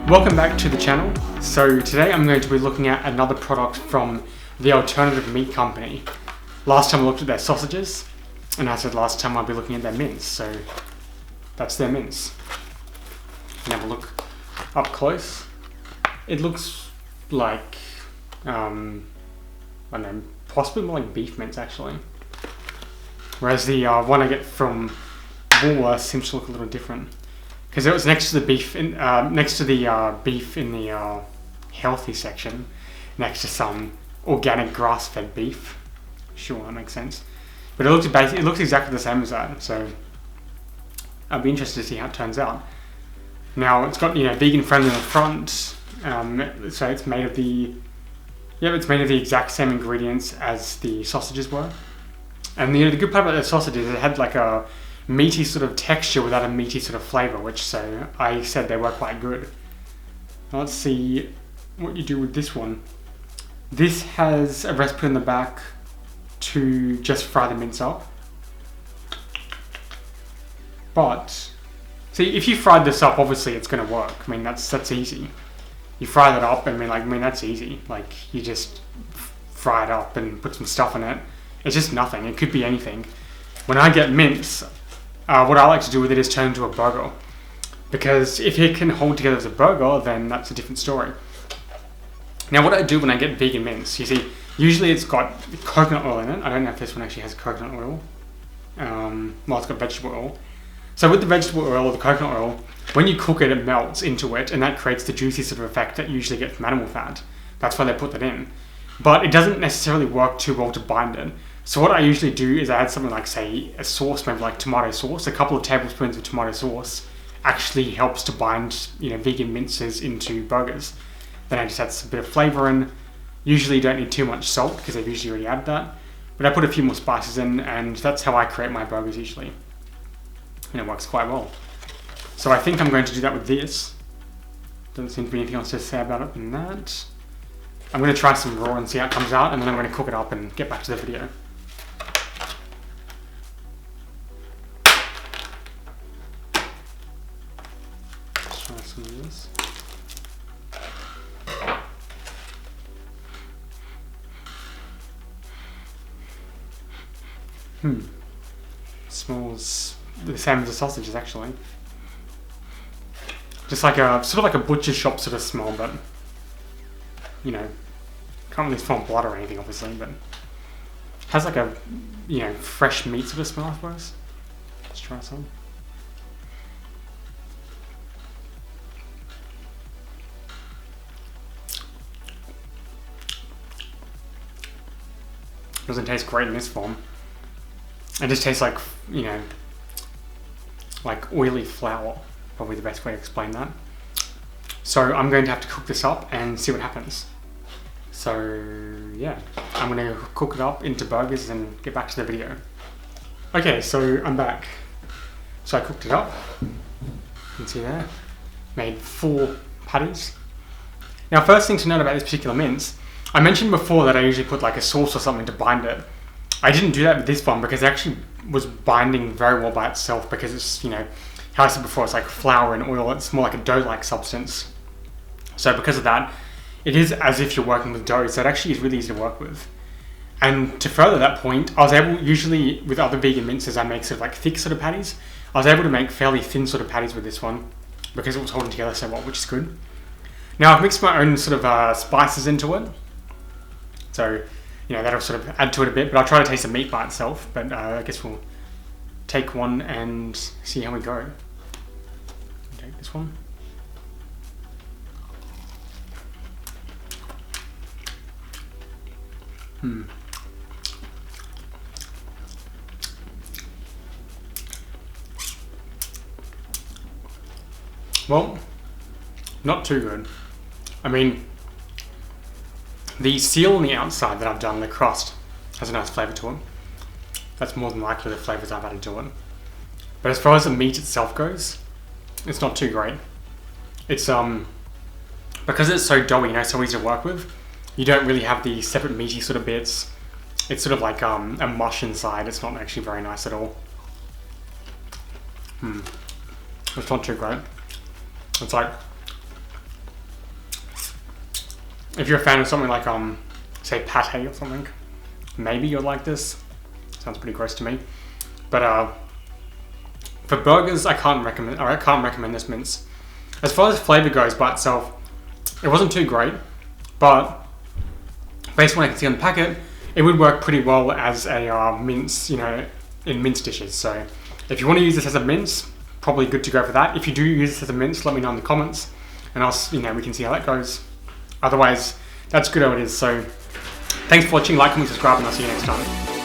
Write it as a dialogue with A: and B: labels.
A: Welcome back to the channel. So today I'm going to be looking at another product from the alternative meat company. Last time I looked at their sausages, and I said last time I'll be looking at their mince, so that's their mince. You can have a look up close. It looks like, I don't know, possibly more like beef mince actually. Whereas the one I get from Woolworths seems to look a little different. Because it was next to the beef in the healthy section, next to some organic grass-fed beef. Sure, that makes sense. But it looks exactly the same as that. So I'll be interested to see how it turns out. Now it's got vegan friendly on the front, so it's made of the exact same ingredients as the sausages were. And the good part about the sausages, it had like a meaty sort of texture without a meaty sort of flavour, so I said they were quite good. Now let's see what you do with this one. This has a recipe in the back to just fry the mince up. But see, if you fried this up, obviously it's going to work. I mean, that's easy. You fry that up, that's easy. Like, you just fry it up and put some stuff in it. It's just nothing. It could be anything. When I get mince, what I like to do with it is turn it into a burger. Because if it can hold together as a burger, then that's a different story. Now what I do when I get vegan mince, you see, usually it's got coconut oil in it. I don't know if this one actually has coconut oil. Well, it's got vegetable oil. So with the vegetable oil or the coconut oil, when you cook it, it melts into it, and that creates the juicy sort of effect that you usually get from animal fat. That's why they put that in. But it doesn't necessarily work too well to bind it. So what I usually do is I add something like, say, a sauce, maybe like tomato sauce. A couple of tablespoons of tomato sauce actually helps to bind, vegan minces into burgers. Then I just add a bit of flavour in. Usually you don't need too much salt because they've usually already added that. But I put a few more spices in, and that's how I create my burgers usually. And it works quite well. So I think I'm going to do that with this. Doesn't seem to be anything else to say about it than that. I'm going to try some raw and see how it comes out, and then I'm going to cook it up and get back to the video. Let's try some of this. Smells the same as the sausages actually. Just like sort of like a butcher shop sort of smell, but can't really smell blood or anything obviously, but has like a fresh meat sort of smell, I suppose. Let's try some. Doesn't taste great in this form. It just tastes like, like oily flour, probably the best way to explain that. So I'm going to have to cook this up and see what happens. So yeah, I'm going to cook it up into burgers and get back to the video. Okay, so I'm back. So I cooked it up. You can see there. Made 4 patties. Now, first thing to note about this particular mince, I mentioned before that I usually put like a sauce or something to bind it. I didn't do that with this one because it actually was binding very well by itself, because it's, how I said before, it's like flour and oil. It's more like a dough-like substance. So because of that, it is as if you're working with dough, so it actually is really easy to work with. And to further that point, I was able, usually with other vegan minces, I make sort of like thick sort of patties. I was able to make fairly thin sort of patties with this one because it was holding together so well, which is good. Now I've mixed my own sort of spices into it. So, that'll sort of add to it a bit, but I'll try to taste the meat by itself. But I guess we'll take one and see how we go. Take this one. Well, not too good. I mean, the seal on the outside that I've done, the crust, has a nice flavour to it. That's more than likely the flavours I've added to it. But as far as the meat itself goes, it's not too great. It's because it's so doughy, so easy to work with, you don't really have the separate meaty sort of bits. It's sort of like a mush inside. It's not actually very nice at all. It's not too great. It's like if you're a fan of something like say pate or something, maybe you'll like this. Sounds pretty gross to me. But for burgers, I can't recommend this mince. As far as flavor goes by itself, it wasn't too great, but based on what I can see on the packet, it would work pretty well as a mince, you know, in mince dishes. So if you want to use this as a mince, probably good to go for that. If you do use this as a mince, let me know in the comments, and we can see how that goes. Otherwise, that's good how it is. So thanks for watching, like, comment, subscribe, and I'll see you next time.